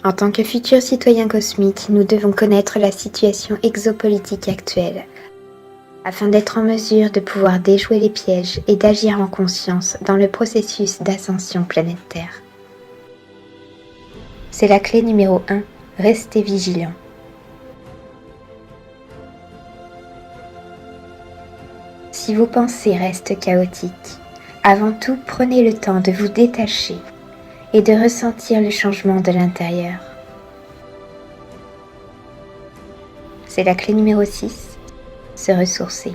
En tant que futurs citoyens cosmiques, nous devons connaître la situation exopolitique actuelle, afin d'être en mesure de pouvoir déjouer les pièges et d'agir en conscience dans le processus d'ascension planétaire. C'est la clé numéro 1, restez vigilants. Si vos pensées restent chaotiques, avant tout prenez le temps de vous détacher et de ressentir le changement de l'intérieur. C'est la clé numéro 6, se ressourcer.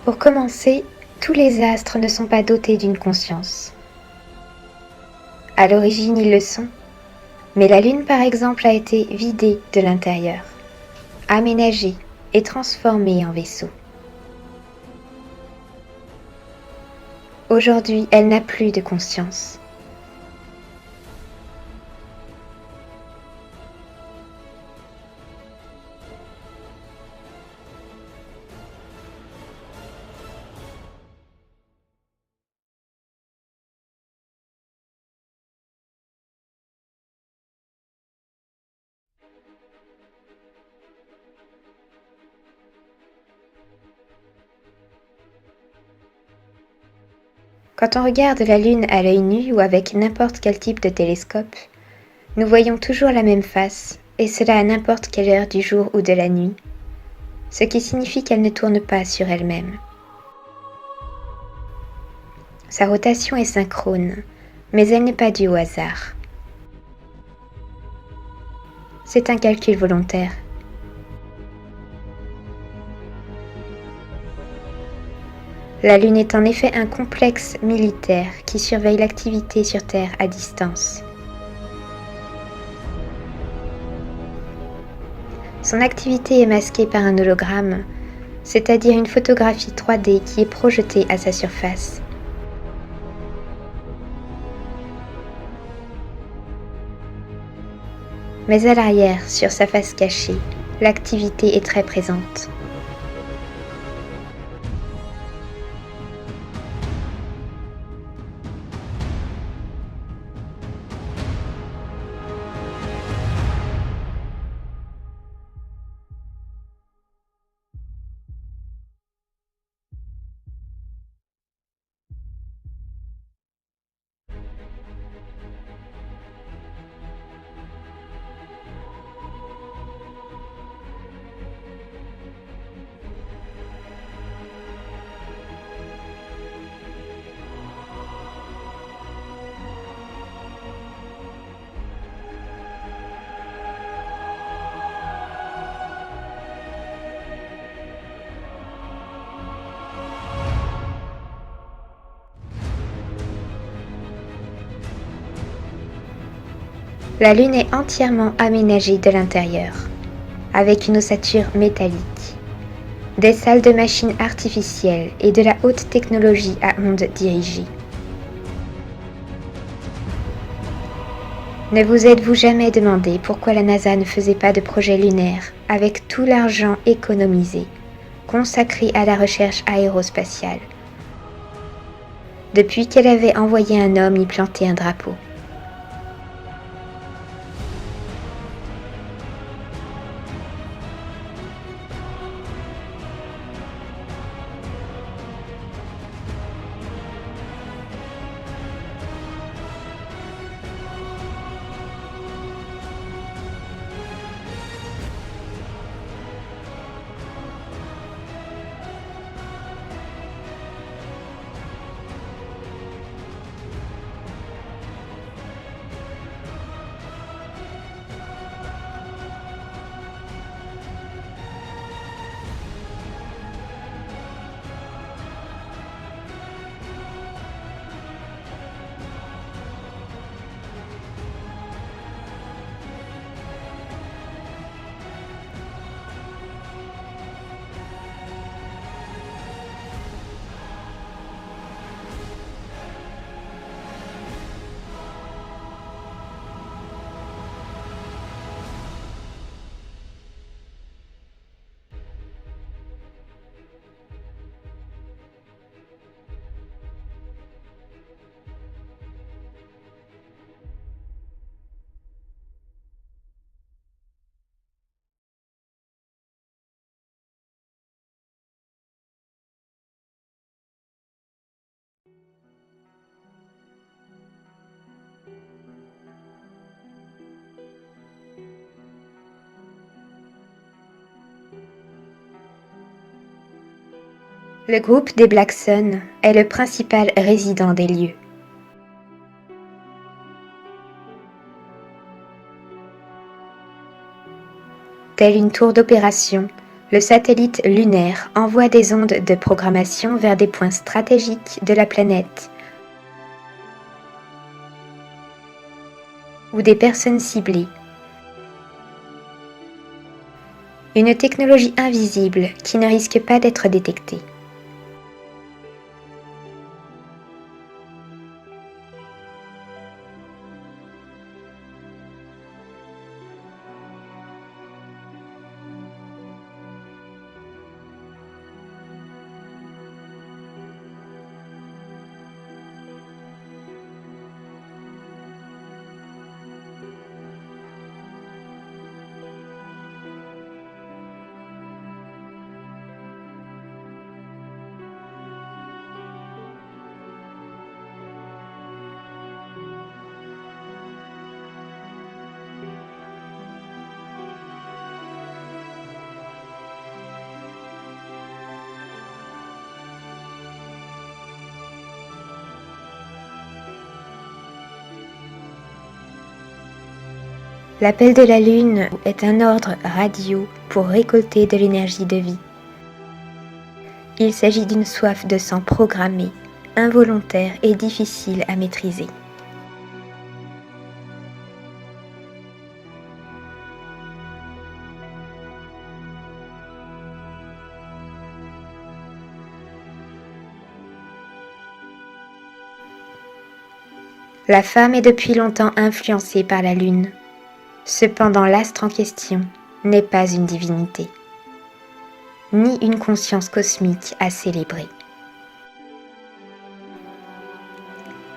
Pour commencer, tous les astres ne sont pas dotés d'une conscience. À l'origine, ils le sont, mais la Lune par exemple a été vidée de l'intérieur, aménagée et transformée en vaisseau. Aujourd'hui, elle n'a plus de conscience. Quand on regarde la Lune à l'œil nu ou avec n'importe quel type de télescope, nous voyons toujours la même face, et cela à n'importe quelle heure du jour ou de la nuit, ce qui signifie qu'elle ne tourne pas sur elle-même. Sa rotation est synchrone, mais elle n'est pas due au hasard. C'est un calcul volontaire. La Lune est en effet un complexe militaire qui surveille l'activité sur Terre à distance. Son activité est masquée par un hologramme, c'est-à-dire une photographie 3D qui est projetée à sa surface. Mais à l'arrière, sur sa face cachée, l'activité est très présente. La Lune est entièrement aménagée de l'intérieur, avec une ossature métallique, des salles de machines artificielles et de la haute technologie à ondes dirigées. Ne vous êtes-vous jamais demandé pourquoi la NASA ne faisait pas de projet lunaire avec tout l'argent économisé, consacré à la recherche aérospatiale, depuis qu'elle avait envoyé un homme y planter un drapeau? Le groupe des Black Sun est le principal résident des lieux. Telle une tour d'opération, le satellite lunaire envoie des ondes de programmation vers des points stratégiques de la planète ou des personnes ciblées. Une technologie invisible qui ne risque pas d'être détectée. L'appel de la Lune est un ordre radio pour récolter de l'énergie de vie. Il s'agit d'une soif de sang programmée, involontaire et difficile à maîtriser. La femme est depuis longtemps influencée par la Lune. Cependant, l'astre en question n'est pas une divinité, ni une conscience cosmique à célébrer.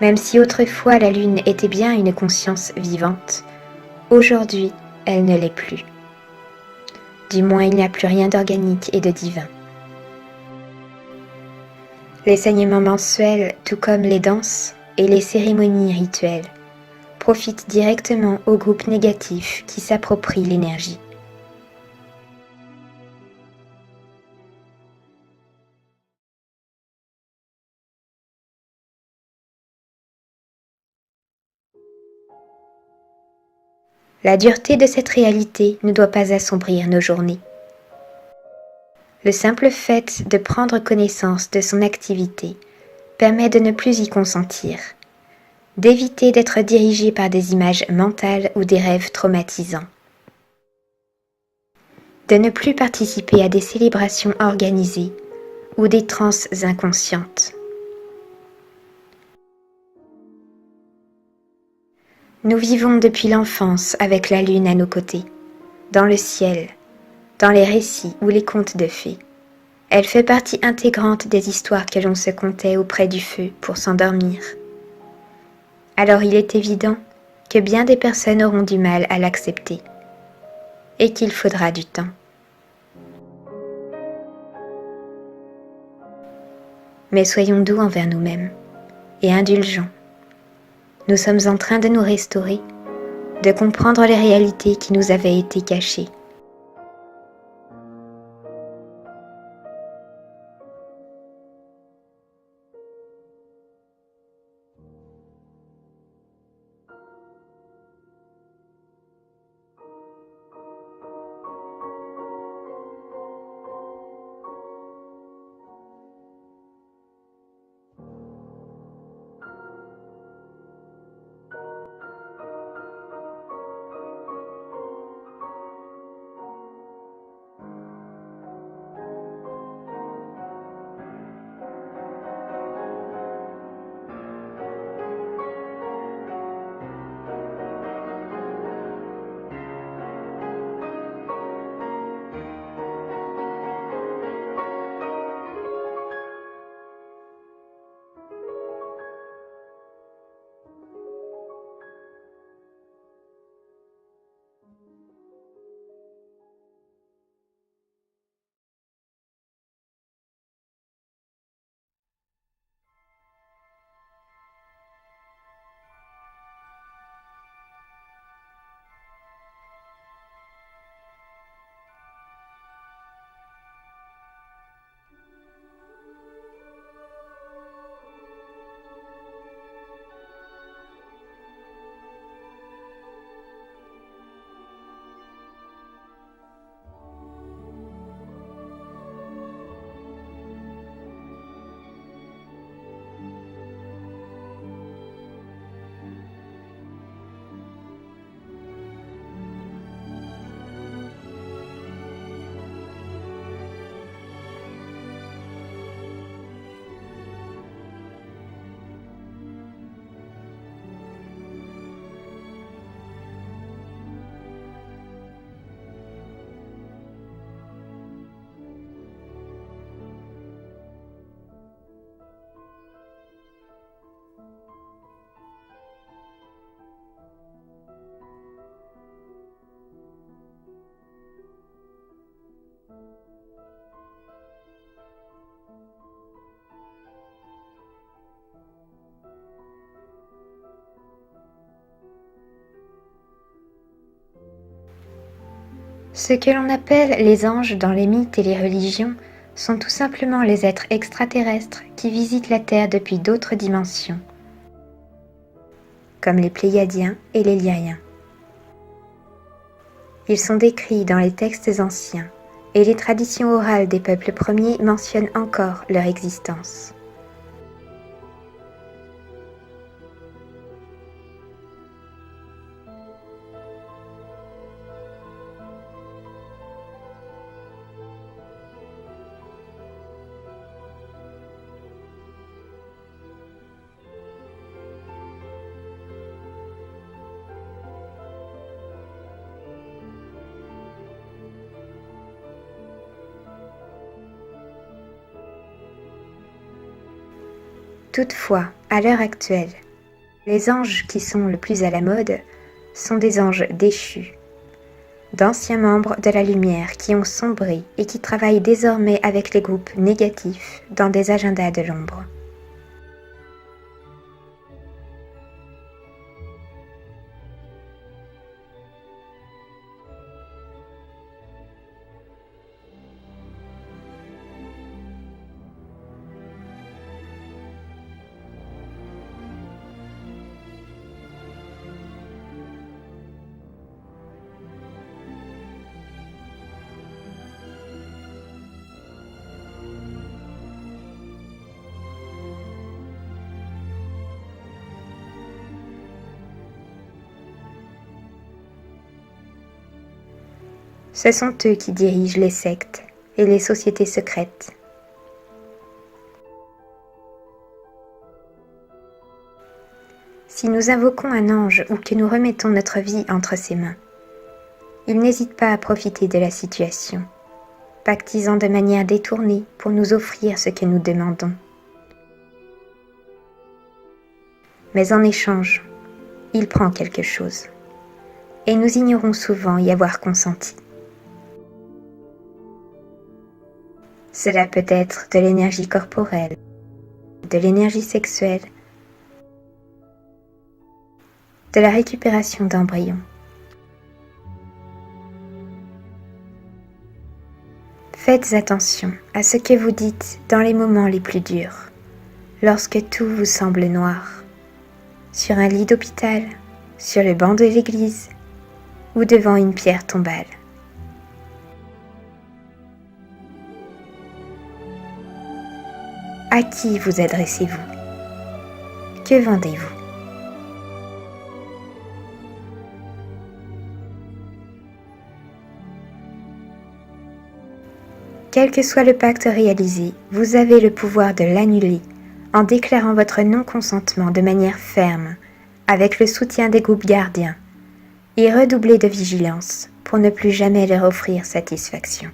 Même si autrefois la Lune était bien une conscience vivante, aujourd'hui elle ne l'est plus. Du moins il n'y a plus rien d'organique et de divin. Les saignements mensuels, tout comme les danses et les cérémonies rituelles, profitent directement aux groupes négatifs qui s'approprient l'énergie. La dureté de cette réalité ne doit pas assombrir nos journées. Le simple fait de prendre connaissance de son activité permet de ne plus y consentir, d'éviter d'être dirigé par des images mentales ou des rêves traumatisants, de ne plus participer à des célébrations organisées ou des transes inconscientes. Nous vivons depuis l'enfance avec la lune à nos côtés, dans le ciel, dans les récits ou les contes de fées. Elle fait partie intégrante des histoires que l'on se contait auprès du feu pour s'endormir. Alors il est évident que bien des personnes auront du mal à l'accepter et qu'il faudra du temps. Mais soyons doux envers nous-mêmes et indulgents. Nous sommes en train de nous restaurer, de comprendre les réalités qui nous avaient été cachées. Ce que l'on appelle les anges dans les mythes et les religions sont tout simplement les êtres extraterrestres qui visitent la Terre depuis d'autres dimensions, comme les Pléiadiens et les Lyriens. Ils sont décrits dans les textes anciens, et les traditions orales des peuples premiers mentionnent encore leur existence. Toutefois, à l'heure actuelle, les anges qui sont le plus à la mode sont des anges déchus, d'anciens membres de la lumière qui ont sombré et qui travaillent désormais avec les groupes négatifs dans des agendas de l'ombre. Ce sont eux qui dirigent les sectes et les sociétés secrètes. Si nous invoquons un ange ou que nous remettons notre vie entre ses mains, il n'hésite pas à profiter de la situation, pactisant de manière détournée pour nous offrir ce que nous demandons. Mais en échange, il prend quelque chose, et nous ignorons souvent y avoir consenti. Cela peut être de l'énergie corporelle, de l'énergie sexuelle, de la récupération d'embryons. Faites attention à ce que vous dites dans les moments les plus durs, lorsque tout vous semble noir, sur un lit d'hôpital, sur le banc de l'église ou devant une pierre tombale. À qui vous adressez-vous? Que vendez-vous? Quel que soit le pacte réalisé, vous avez le pouvoir de l'annuler en déclarant votre non-consentement de manière ferme, avec le soutien des groupes gardiens, et redoubler de vigilance pour ne plus jamais leur offrir satisfaction.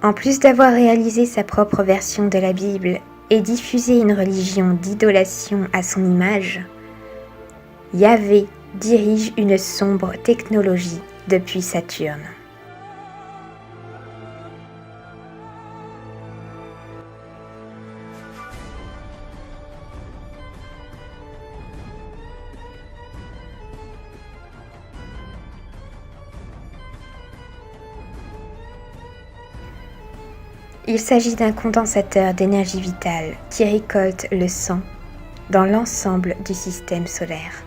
En plus d'avoir réalisé sa propre version de la Bible et diffusé une religion d'idolation à son image, Yahvé dirige une sombre technologie depuis Saturne. Il s'agit d'un condensateur d'énergie vitale qui récolte le sang dans l'ensemble du système solaire.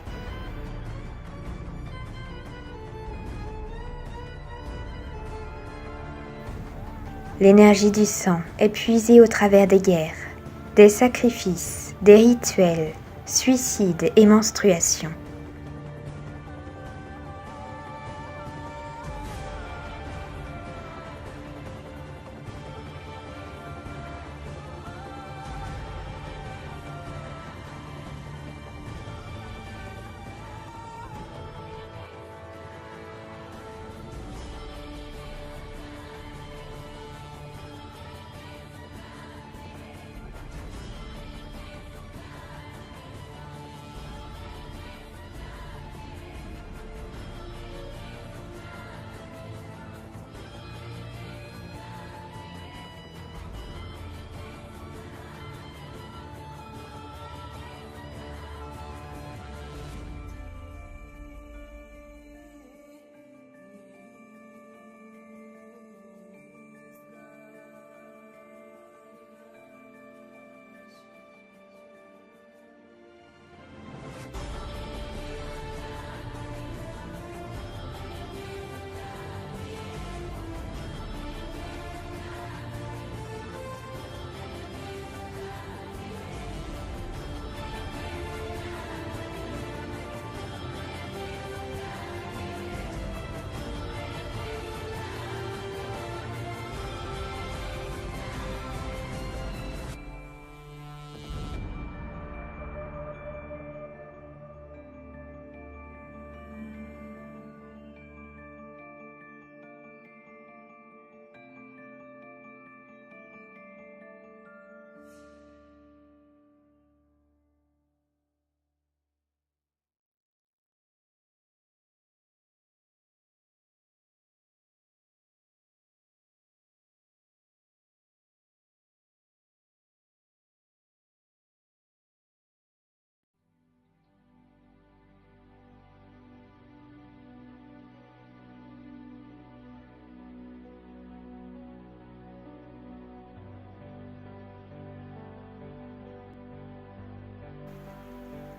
L'énergie du sang est puisée au travers des guerres, des sacrifices, des rituels, suicides et menstruations.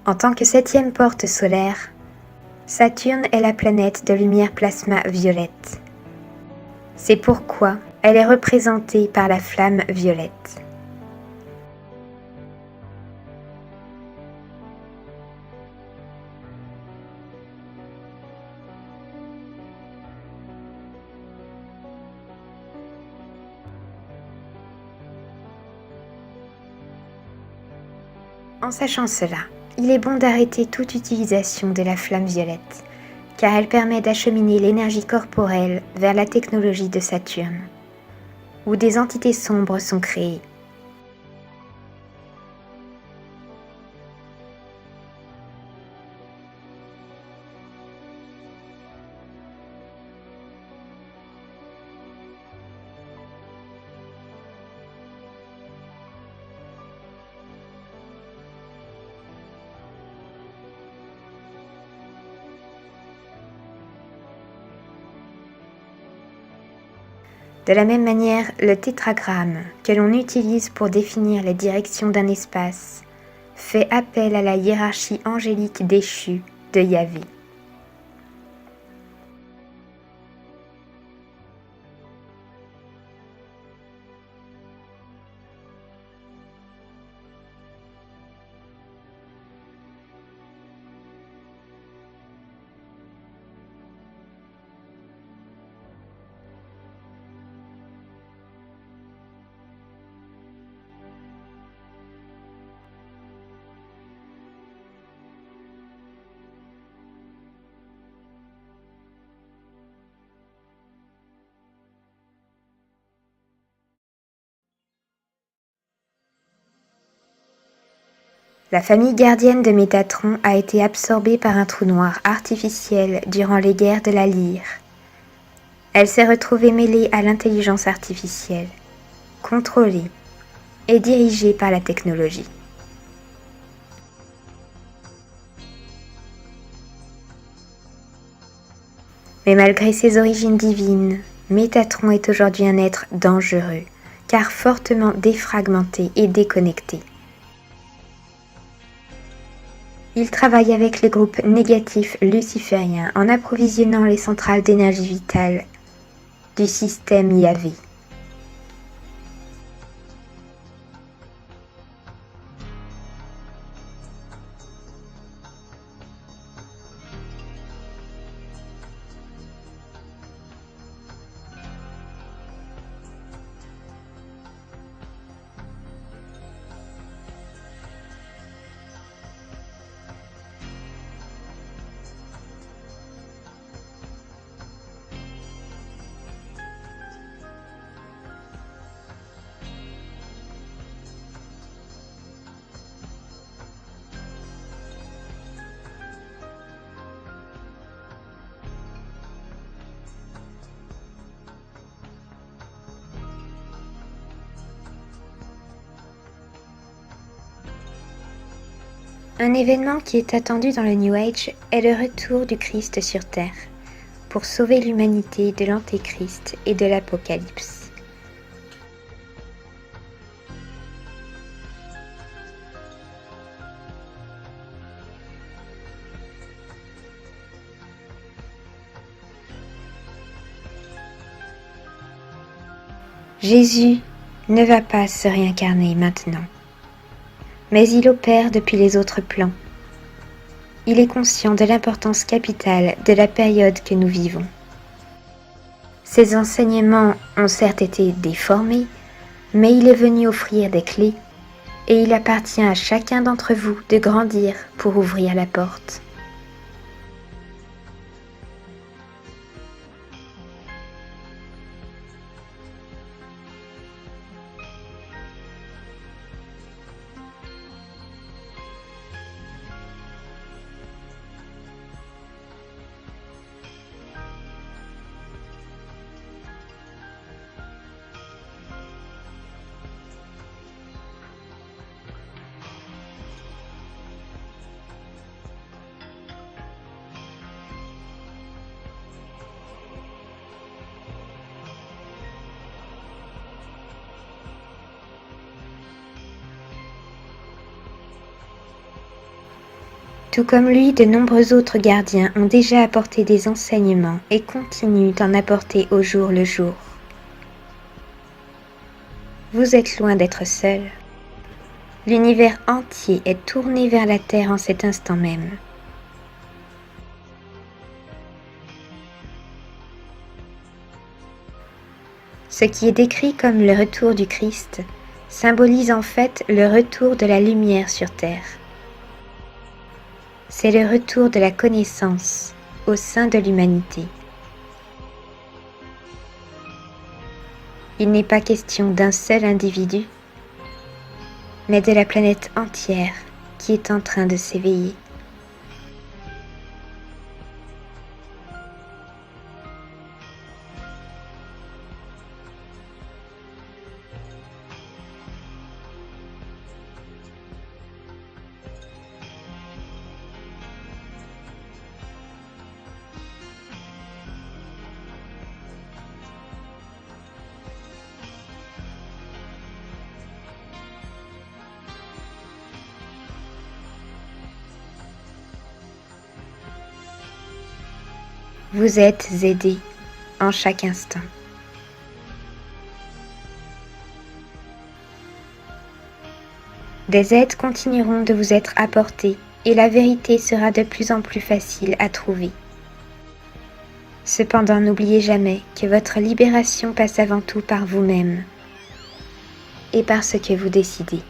En tant que septième porte solaire, Saturne est la planète de lumière plasma violette. C'est pourquoi elle est représentée par la flamme violette. En sachant cela, il est bon d'arrêter toute utilisation de la flamme violette, car elle permet d'acheminer l'énergie corporelle vers la technologie de Saturne, où des entités sombres sont créées. De la même manière, le tétragramme, que l'on utilise pour définir les directions d'un espace, fait appel à la hiérarchie angélique déchue de Yahvé. La famille gardienne de Métatron a été absorbée par un trou noir artificiel durant les guerres de la Lyre. Elle s'est retrouvée mêlée à l'intelligence artificielle, contrôlée et dirigée par la technologie. Mais malgré ses origines divines, Métatron est aujourd'hui un être dangereux, car fortement défragmenté et déconnecté. Il travaille avec les groupes négatifs lucifériens en approvisionnant les centrales d'énergie vitale du système Yahvé. Un événement qui est attendu dans le New Age est le retour du Christ sur Terre, pour sauver l'humanité de l'Antéchrist et de l'Apocalypse. Jésus ne va pas se réincarner maintenant, mais il opère depuis les autres plans. Il est conscient de l'importance capitale de la période que nous vivons. Ses enseignements ont certes été déformés, mais il est venu offrir des clés, et il appartient à chacun d'entre vous de grandir pour ouvrir la porte. Tout comme lui, de nombreux autres gardiens ont déjà apporté des enseignements et continuent d'en apporter au jour le jour. Vous êtes loin d'être seul. L'univers entier est tourné vers la Terre en cet instant même. Ce qui est décrit comme le retour du Christ symbolise en fait le retour de la lumière sur Terre. C'est le retour de la connaissance au sein de l'humanité. Il n'est pas question d'un seul individu, mais de la planète entière qui est en train de s'éveiller. Vous êtes aidés en chaque instant. Des aides continueront de vous être apportées et la vérité sera de plus en plus facile à trouver. Cependant, n'oubliez jamais que votre libération passe avant tout par vous-même et par ce que vous décidez.